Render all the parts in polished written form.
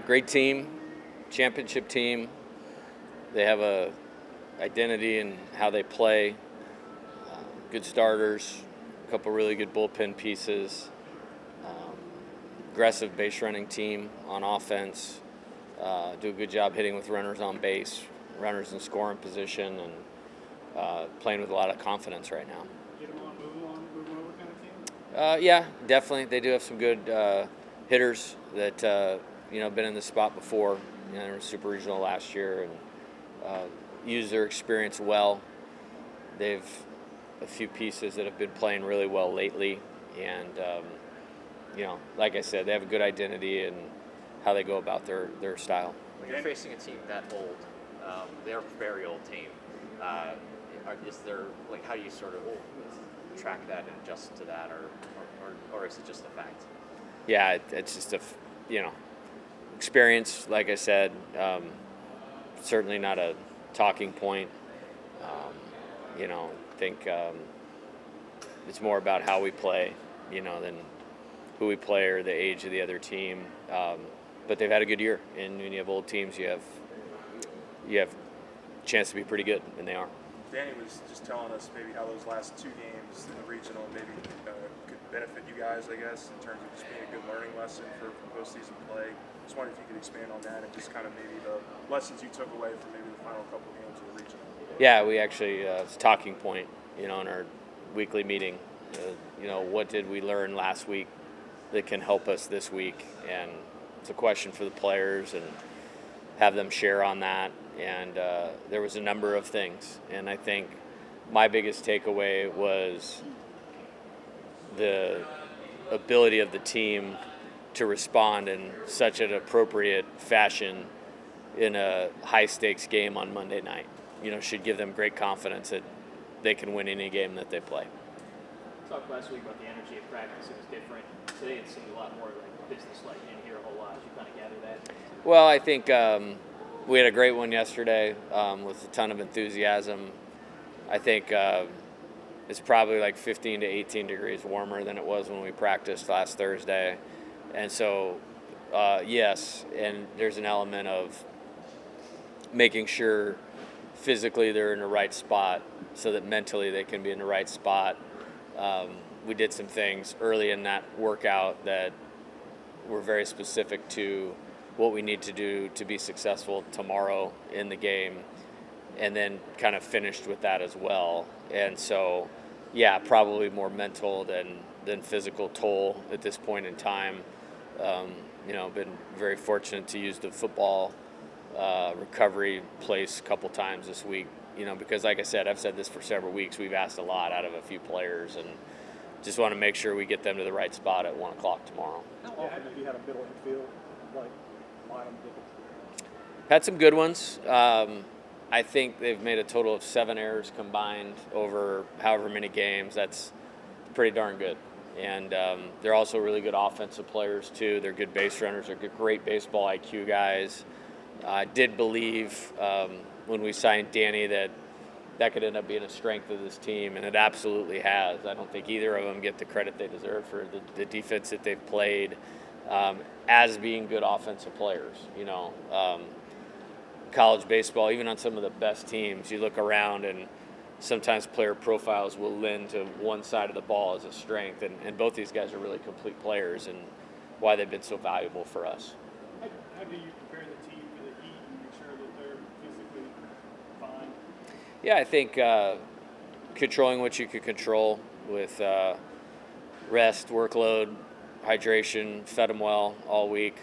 great team, championship team. They have a identity in how they play. Good starters, a couple really good bullpen pieces. Aggressive base running team on offense. Do a good job hitting with runners on base, runners in scoring position, and playing with a lot of confidence right now. Get them on, move over kind of team? Yeah, definitely. They do have some good hitters that been in the spot before. They were Super Regional last year and used their experience well. They've a few pieces that have been playing really well lately, and like I said, they have a good identity in how they go about their style. When you're facing a team that old, they're a very old team. Is there how do you sort of track that and adjust to that, or is it just a fact? Yeah, it's just experience. Like I said, certainly not a talking point. I think it's more about how we play, than who we play or the age of the other team. But they've had a good year, and when you have old teams, you have a chance to be pretty good, and they are. Danny was just telling us maybe how those last two games in the regional maybe could benefit you guys, I guess, in terms of just being a good learning lesson for postseason play. Just wondering if you could expand on that and just kind of maybe the lessons you took away from maybe the final couple games of the regional. Yeah, we actually it's a talking point, in our weekly meeting. What did we learn last week that can help us this week? And it's a question for the players and have them share on that. And there was a number of things. And I think my biggest takeaway was the ability of the team to respond in such an appropriate fashion in a high-stakes game on Monday night. Should give them great confidence that they can win any game that they play. Talked last week about the energy of practice. It was different. Today it seemed a lot more business-like. You didn't hear a whole lot. Did you kind of gather that? Well, I think we had a great one yesterday with a ton of enthusiasm. I think it's probably 15 to 18 degrees warmer than it was when we practiced last Thursday. And so, yes, and there's an element of making sure physically they're in the right spot so that mentally they can be in the right spot. We did some things early in that workout that were very specific to what we need to do to be successful tomorrow in the game, and then kind of finished with that as well. And so, yeah, probably more mental than physical toll at this point in time. Been very fortunate to use the football recovery place a couple times this week, because like I said, I've said this for several weeks, we've asked a lot out of a few players and just want to make sure we get them to the right spot at 1 o'clock tomorrow. How often have you had a middle infield line Had some good ones. I think they've made a total of 7 errors combined over however many games. That's pretty darn good. And they're also really good offensive players, too. They're good base runners. They're good, great baseball IQ guys. I did believe when we signed Danny that could end up being a strength of this team, and it absolutely has. I don't think either of them get the credit they deserve for the defense that they've played as being good offensive players. College baseball, even on some of the best teams, you look around and sometimes player profiles will lend to one side of the ball as a strength, and both these guys are really complete players and why they've been so valuable for us. How do you prepare the team for the heat and make sure that they're physically fine? Yeah, I think controlling what you could control with rest, workload, hydration, fed them well all week.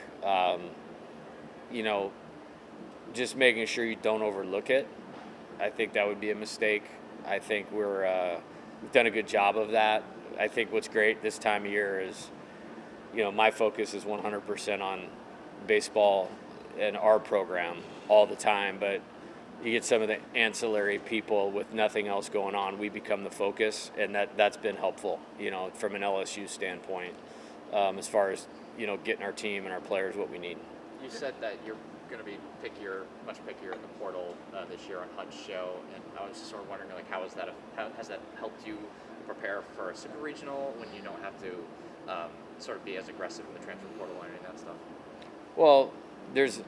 Just making sure you don't overlook it. I think that would be a mistake. I think we've done a good job of that. I think what's great this time of year is, my focus is 100% on baseball and our program all the time, but you get some of the ancillary people with nothing else going on, we become the focus, and that's been helpful, from an LSU standpoint, as far as, getting our team and our players what we need. You said that you're going to be much pickier in the portal this year on Hunt's show, and I was sort of wondering, how has that helped you prepare for a super regional when you don't have to sort of be as aggressive in the transfer portal or any of that stuff? Well, there's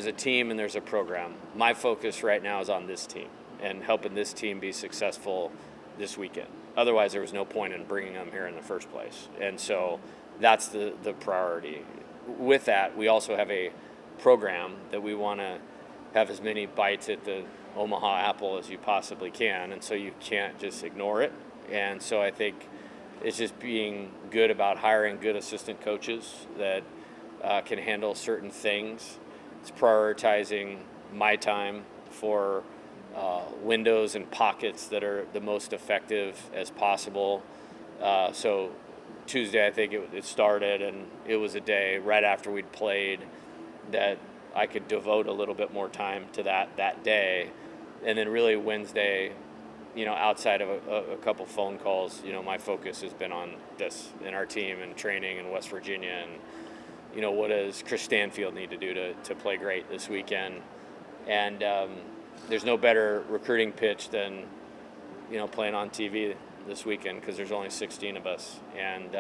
a team and there's a program. My focus right now is on this team and helping this team be successful this weekend. Otherwise, there was no point in bringing them here in the first place. And so that's the priority. With that, we also have a program that we want to have as many bites at the Omaha apple as you possibly can, and so you can't just ignore it. And so I think it's just being good about hiring good assistant coaches that can handle certain things. It's prioritizing my time for windows and pockets that are the most effective as possible. So Tuesday, I think it started, and it was a day right after we'd played that I could devote a little bit more time to that day. And then really Wednesday, outside of a couple phone calls, my focus has been on this and our team and training in West Virginia and, what does Chris Stanfield need to do to play great this weekend. And there's no better recruiting pitch than, playing on TV this weekend because there's only 16 of us. And,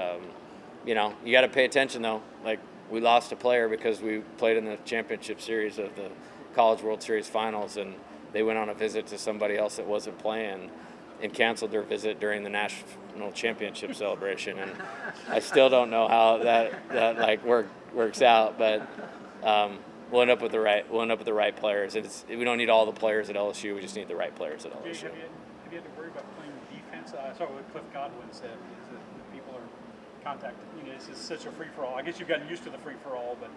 you got to pay attention, though. Like, we lost a player because we played in the championship series of the College World Series Finals, and they went on a visit to somebody else that wasn't playing and canceled their visit during the national championship celebration. And I still don't know how that works out, but we'll end up with the right players. We don't need all the players at LSU. We just need the right players at LSU. Have you had to worry about playing defense? I saw what Cliff Godwin said, is that people are contacting. It's such a free-for-all. I guess you've gotten used to the free-for-all, but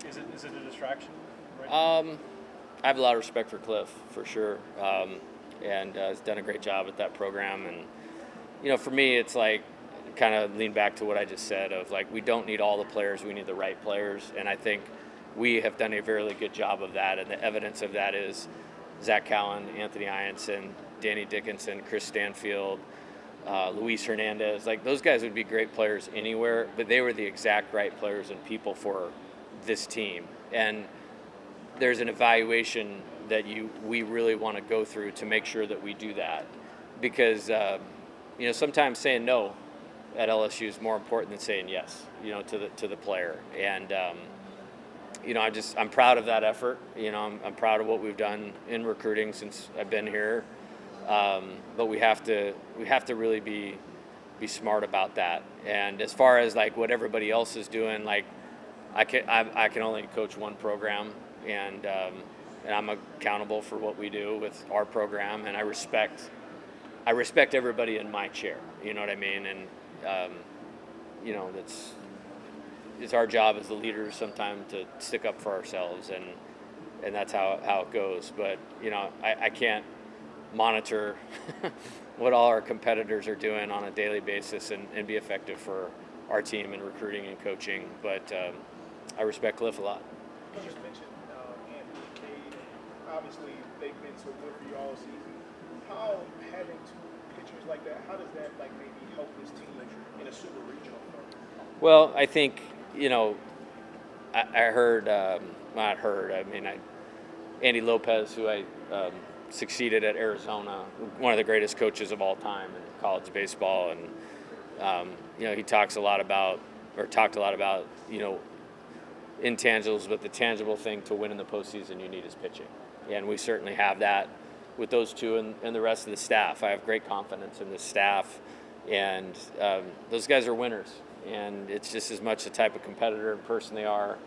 is it a distraction? Right now? I have a lot of respect for Cliff, for sure, and has done a great job at that program. And, for me, it's like kind of lean back to what I just said of, like, we don't need all the players. We need the right players. And I think we have done a very good job of that. And the evidence of that is Zach Cowan, Anthony Ianson, Danny Dickinson, Chris Stanfield, Luis Hernandez. Like, those guys would be great players anywhere, but they were the exact right players and people for this team. And there's an evaluation that we really want to go through to make sure that we do that, because sometimes saying no at LSU is more important than saying yes, to the player. And I'm proud of that effort. I'm proud of what we've done in recruiting since I've been here. But we have to really be smart about that. And as far as like what everybody else is doing, like I can only coach one program, and I'm accountable for what we do with our program, and I respect everybody in my chair. You know what I mean? And it's our job as the leaders sometimes to stick up for ourselves, and that's how it goes. But I can't monitor what all our competitors are doing on a daily basis and be effective for our team in recruiting and coaching. But I respect Cliff a lot. You just mentioned Anthony and Cade, and obviously they've been so good for you all season. How having two pitchers like that, how does that maybe help this team in a super regional format? Well, I think I heard, Andy Lopez, who I succeeded at Arizona, one of the greatest coaches of all time in college baseball, and he talked a lot about intangibles, but the tangible thing to win in the postseason you need is pitching, and we certainly have that with those two and the rest of the staff. I have great confidence in the staff, and those guys are winners, and it's just as much the type of competitor and person they are,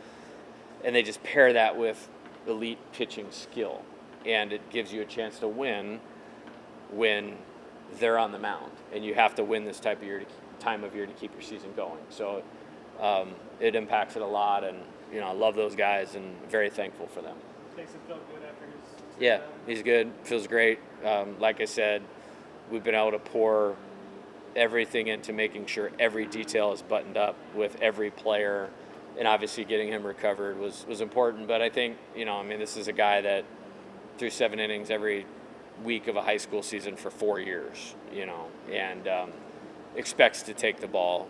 and they just pair that with elite pitching skill, and it gives you a chance to win when they're on the mound, and you have to win this time of year to keep your season going. So it impacts it a lot, and I love those guys and very thankful for them. Jason felt good after his. Yeah, he's good. Feels great. Like I said, we've been able to pour everything into making sure every detail is buttoned up with every player, and obviously getting him recovered was important. But I think, this is a guy that threw 7 innings every week of a high school season for 4 years, and expects to take the ball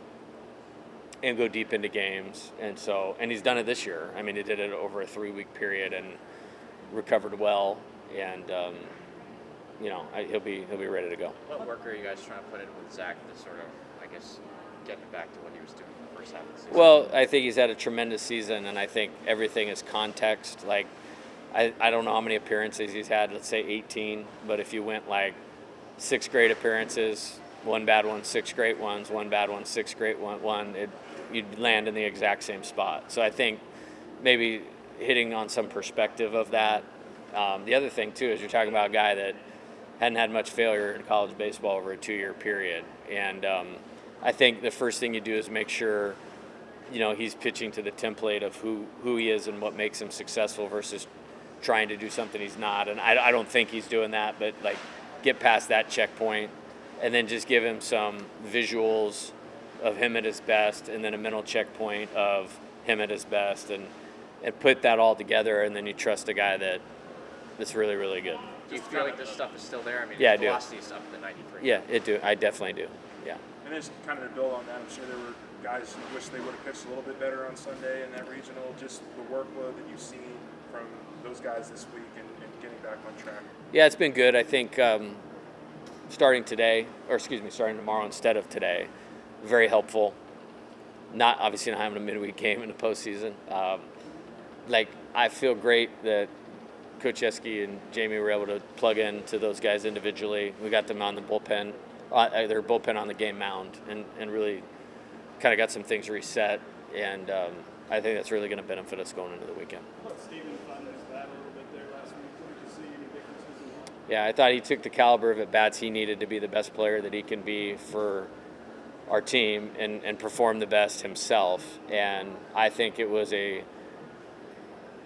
and go deep into games. And he's done it this year. He did it over a 3-week period and recovered well, and he'll be ready to go. What work are you guys trying to put in with Zach to sort of, getting back to what he was doing in the first half of the season? Well, I think he's had a tremendous season, and I think everything is context. Like, I don't know how many appearances he's had, let's say 18, but if you went like 6 great appearances, 1 bad one, 6 great ones, 1 bad one, 6 great one, you'd land in the exact same spot. So I think maybe hitting on some perspective of that. The other thing, too, is you're talking about a guy that hadn't had much failure in college baseball over a 2-year period. And I think the first thing you do is make sure, he's pitching to the template of who he is and what makes him successful versus trying to do something he's not. And I don't think he's doing that, but like get past that checkpoint and then just give him some visuals of him at his best and then a mental checkpoint of him at his best and put that all together, and then you trust a guy that's really, really good. Do you feel like this stuff is still there? I mean, Yeah, I the do. velocity is up to 93. Yeah, I definitely do. Yeah. And just kind of to build on that, I'm sure there were guys who wish they would have pitched a little bit better on Sunday in that regional. Just the workload that you've seen from those guys this week and getting back on track. Yeah, it's been good. I think starting tomorrow instead of today, very helpful. Obviously not having a midweek game in the postseason. I feel great that Coach Eske and Jamie were able to plug in to those guys individually. We got them on the bullpen, their bullpen on the game mound, and really kind of got some things reset. And I think that's really going to benefit us going into the weekend. How about Steven Thunder's bat a little bit there last week? Did you see any differences in him? Yeah, I thought he took the caliber of at-bats he needed to be the best player that he can be for our team and perform the best himself. And I think it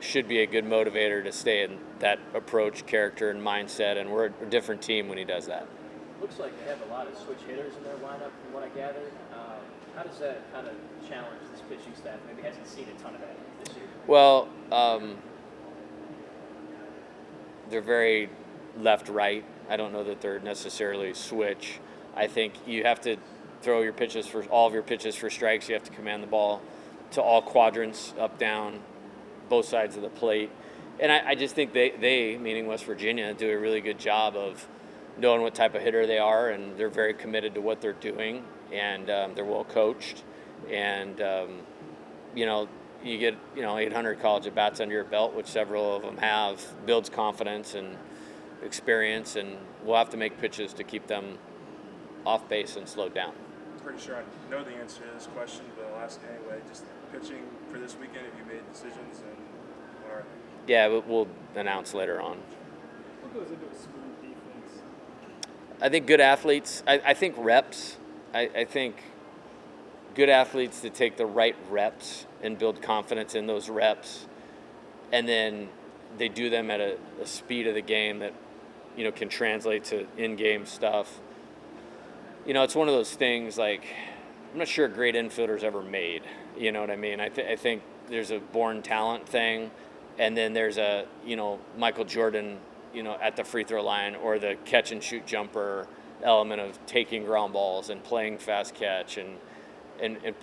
should be a good motivator to stay in that approach, character, and mindset. And we're a different team when he does that. Looks like they have a lot of switch hitters in their lineup, from what I gathered. How does that kind of challenge this pitching staff? Maybe hasn't seen a ton of that this year. Well, they're very left-right. I don't know that they're necessarily switch. I think you have to throw all of your pitches for strikes. You have to command the ball to all quadrants, up, down, both sides of the plate. And I just think they, meaning West Virginia, do a really good job of knowing what type of hitter they are, and they're very committed to what they're doing, and they're well coached. And, you get, 800 college at-bats under your belt, which several of them have, builds confidence and experience, and we'll have to make pitches to keep them off base and slowed down. I'm pretty sure I know the answer to this question, but I'll ask anyway. Just pitching for this weekend, have you made decisions, and what are they? Yeah, we'll announce later on. What goes into a smooth defense? I think good athletes. I think reps. I think good athletes that take the right reps and build confidence in those reps, and then they do them at a speed of the game that can translate to in-game stuff. It's one of those things, like, I'm not sure a great infielder's ever made. You know what I mean? I think there's a born talent thing, and then there's a, Michael Jordan, at the free throw line, or the catch and shoot jumper element of taking ground balls and playing fast catch and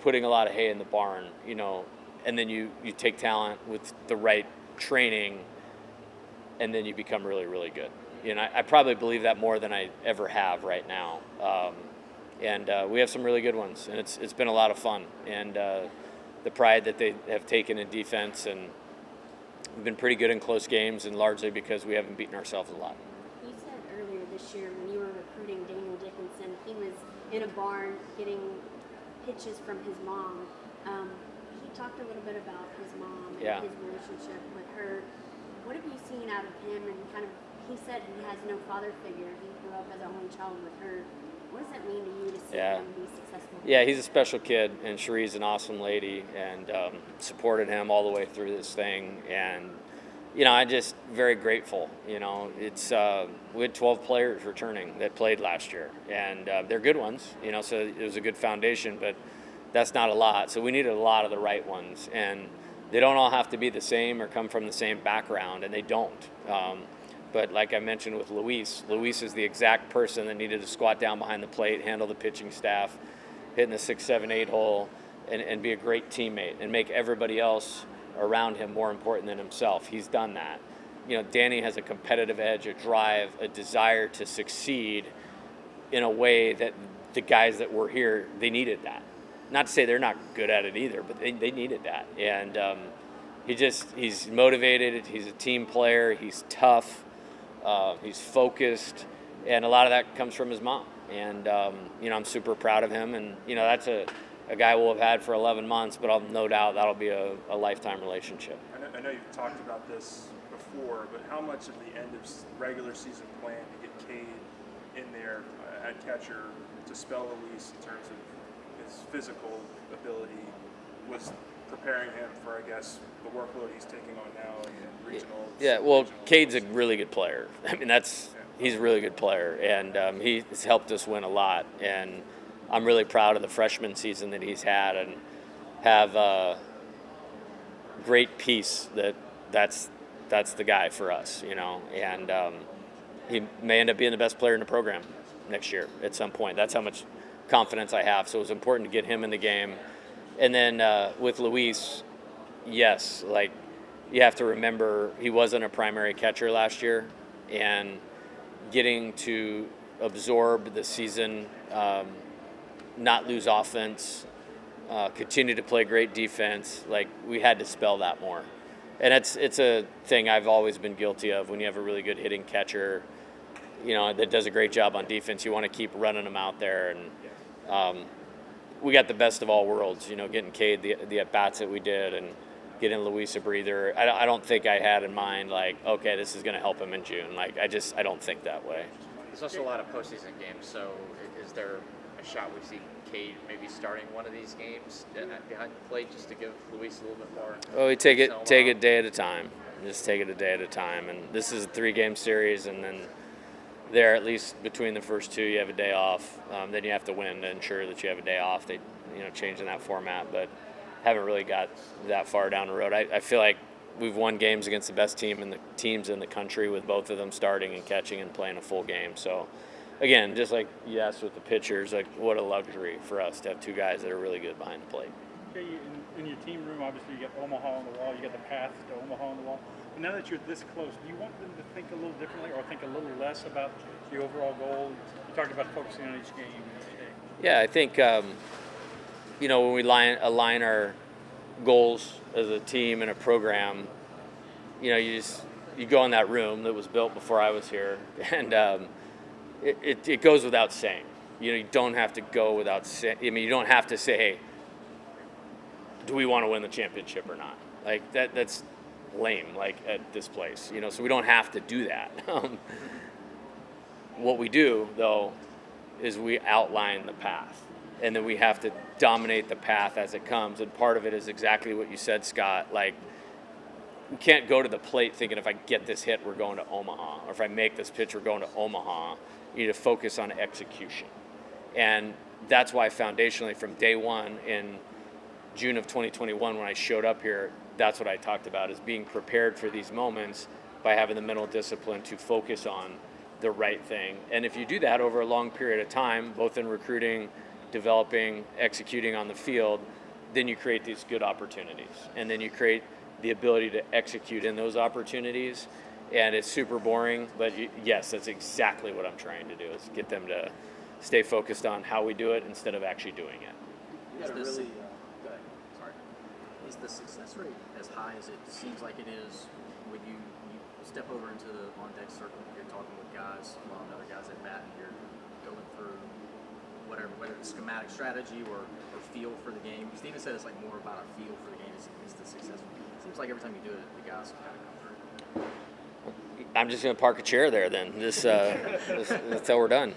putting a lot of hay in the barn, and then you take talent with the right training, and then you become really, really good. I probably believe that more than I ever have right now. And we have some really good ones, and it's been a lot of fun. And the pride that they have taken in defense, and we've been pretty good in close games, and largely because we haven't beaten ourselves a lot. You said earlier this year when you were recruiting Daniel Dickinson, he was in a barn getting pitches from his mom. He talked a little bit about his mom and Yeah. his relationship with her. What have you seen out of him? And he said he has no father figure. He grew up as an only child with her. What does that mean to you to see Yeah. him be successful? Yeah, he's a special kid, and Cherie's an awesome lady, and supported him all the way through this thing. And I'm just very grateful. It's we had 12 players returning that played last year, and they're good ones. So it was a good foundation, but that's not a lot. So we needed a lot of the right ones, and they don't all have to be the same or come from the same background, and they don't. But like I mentioned with Luis is the exact person that needed to squat down behind the plate, handle the pitching staff, hit in the 6, 7, 8 hole, and be a great teammate and make everybody else around him more important than himself. He's done that. Danny has a competitive edge, a drive, a desire to succeed in a way that the guys that were here, they needed that. not to say they're not good at it either, but they needed that. And he's motivated. He's a team player. He's tough. He's focused. And a lot of that comes from his mom. And, I'm super proud of him. And, that's a guy we'll have had for 11 months, but I'll no doubt that'll be a lifetime relationship. I know you've talked about this before, but how much of the end of regular season plan to get Cade in there at catcher to spell Luis in terms of his physical ability was preparing him for, I guess, the workload he's taking on now in regional? Yeah, well, Cade's a really good player. I mean, he's a really good player, and he's helped us win a lot. And I'm really proud of the freshman season that he's had, and have a great piece that's the guy for us, And he may end up being the best player in the program next year at some point. That's how much confidence I have. So it was important to get him in the game. And then with Luis, yes, you have to remember he wasn't a primary catcher last year, and getting to absorb the season, not lose offense, continue to play great defense, we had to spell that more. And it's a thing I've always been guilty of. When you have a really good hitting catcher, that does a great job on defense, you want to keep running them out there. And we got the best of all worlds, getting Cade the at-bats that we did, and getting Luis a breather. I don't think I had in mind, okay, this is going to help him in June. I don't think that way. There's also a lot of postseason games, so is there a shot we see Cade maybe starting one of these games behind the plate just to give Luis a little bit more? Oh, we take it day at a time. Just take it a day at a time. And this is a 3-game series, and then there, at least between the first two, you have a day off. Then you have to win to ensure that you have a day off. They, changing that format, but haven't really got that far down the road. I feel like we've won games against the best teams in the country with both of them starting and catching and playing a full game. So, again, just like you asked with the pitchers, what a luxury for us to have two guys that are really good behind the plate. Okay, in your team room, obviously you got Omaha on the wall, you got the path to Omaha on the wall. But now that you're this close, do you want them to think a little differently or think a little less about the overall goal? You talked about focusing on each game and each day. Yeah, I think, when we align our goals as a team and a program, you go in that room that was built before I was here, and it goes without saying. You don't have to go without saying. You don't have to say, hey, do we want to win the championship or not? That's lame, at this place, so we don't have to do that. What we do, though, is we outline the path, and then we have to dominate the path as it comes. And part of it is exactly what you said, Scott. We can't go to the plate thinking if I get this hit, we're going to Omaha, or if I make this pitch, we're going to Omaha. You need to focus on execution. And that's why foundationally from day one in June of 2021, when I showed up here, that's what I talked about, is being prepared for these moments by having the mental discipline to focus on the right thing. And if you do that over a long period of time, both in recruiting, developing, executing on the field, then you create these good opportunities. And then you create the ability to execute in those opportunities. And it's super boring, but yes, that's exactly what I'm trying to do, is get them to stay focused on how we do it instead of actually doing it. You gotta really, go ahead. Sorry. Is the success rate as high as it seems like it is when you step over into the on-deck circle, you're talking with guys, other guys at bat, and you're going through whatever, whether it's schematic strategy or feel for the game? Steven said it's more about a feel for the game is the success. It seems like every time you do it, the guys kind of come through. I'm just going to park a chair there then. This until we're done.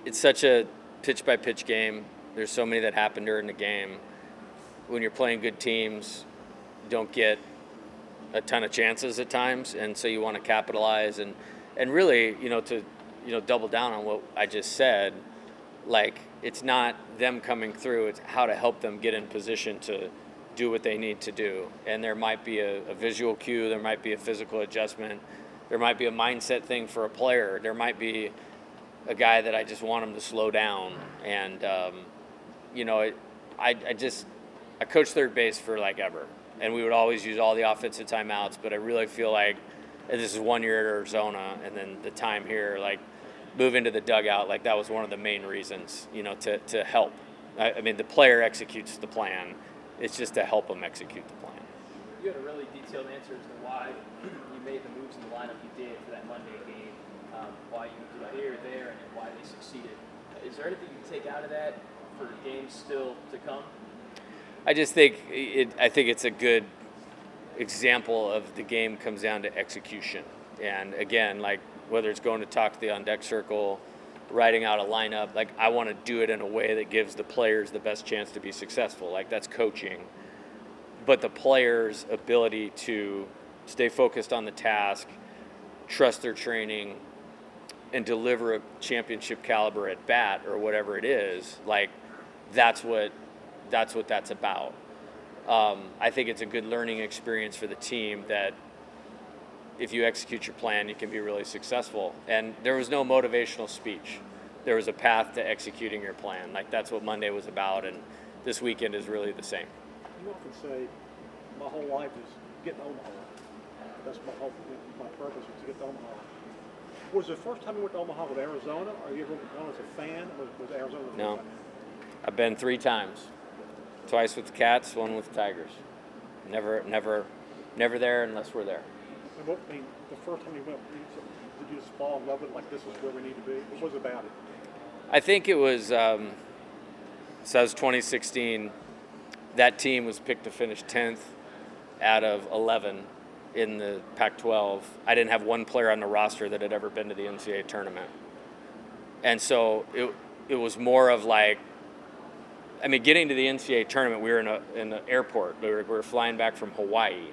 It's such a pitch-by-pitch game. There's so many that happen during the game. When you're playing good teams, you don't get a ton of chances at times, and so you want to capitalize and really, to double down on what I just said, it's not them coming through, it's how to help them get in position to do what they need to do. And there might be a visual cue, there might be a physical adjustment, there might be a mindset thing for a player, there might be a guy that I just want him to slow down. And, I coached third base for ever. And we would always use all the offensive timeouts, but I really feel like, and this is 1 year at Arizona, and then the time here, move into the dugout, like that was one of the main reasons, to help. I mean, the player executes the plan. It's just to help them execute the plan. You had a really detailed answer as to why you made the moves in the lineup you did for that Monday game, why you did here, there, and why they succeeded. Is there anything you can take out of that for games still to come? I just think it's a good example of the game comes down to execution. And again, like whether it's going to talk to the on-deck circle, writing out a lineup, like I want to do it in a way that gives the players the best chance to be successful. Like that's coaching. But the players' ability to stay focused on the task, trust their training, and deliver a championship caliber at bat or whatever it is, like that's what that's about. I think it's a good learning experience for the team that if you execute your plan, you can be really successful. And there was no motivational speech. There was a path to executing your plan. Like that's what Monday was about, and this weekend is really the same. You often say, my whole life is getting to Omaha. That's my purpose is to get to Omaha. Was it the first time you went to Omaha with Arizona, or you ever gone as a fan? Was Arizona the first No. time? I've been 3 times. Twice with the Cats, 1 with the Tigers. Never there unless we're there. And the first time you went, did you just fall in love with it, like this is where we need to be? What was it about it? I think it was, so that was 2016. That team was picked to finish 10th out of 11 in the Pac-12. I didn't have one player on the roster that had ever been to the NCAA tournament. And so it was more of like, I mean, getting to the NCAA tournament, we were in the airport. We were flying back from Hawaii.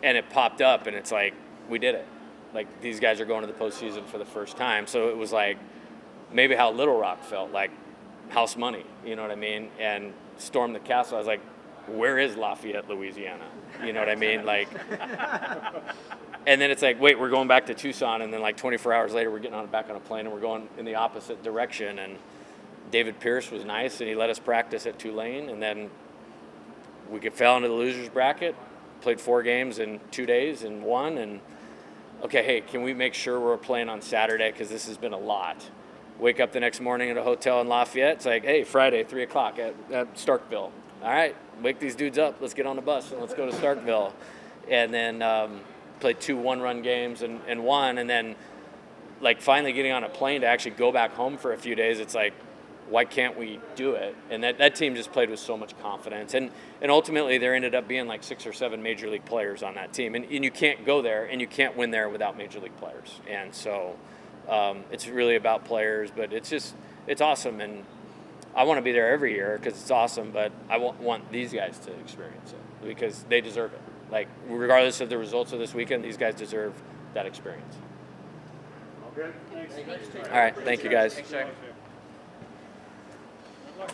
And it popped up, and it's like, we did it. Like, these guys are going to the postseason for the first time. So it was like maybe how Little Rock felt, like house money, you know what I mean? And stormed the castle. I was like, where is Lafayette, Louisiana? You know what I mean? Like, and then it's like, wait, we're going back to Tucson. And then like 24 hours later, we're getting back on a plane, and we're going in the opposite direction. And David Pierce was nice, and he let us practice at Tulane. And then we fell into the loser's bracket, played 4 games in 2 days and won. And okay, hey, can we make sure we're playing on Saturday? Because this has been a lot. Wake up the next morning at a hotel in Lafayette. It's like, hey, Friday, 3 o'clock at Starkville. All right, wake these dudes up. Let's get on the bus and let's go to Starkville. And then played 2 one-run games and won. And then, like, finally getting on a plane to actually go back home for a few days, it's like, why can't we do it? And that team just played with so much confidence. And ultimately, there ended up being like 6 or 7 major league players on that team. And you can't go there and you can't win there without major league players. And so it's really about players, but it's awesome. And I want to be there every year because it's awesome, but I want these guys to experience it because they deserve it. Like, regardless of the results of this weekend, these guys deserve that experience. Okay. All right. Thank you, guys. Thanks, Jack. Good luck.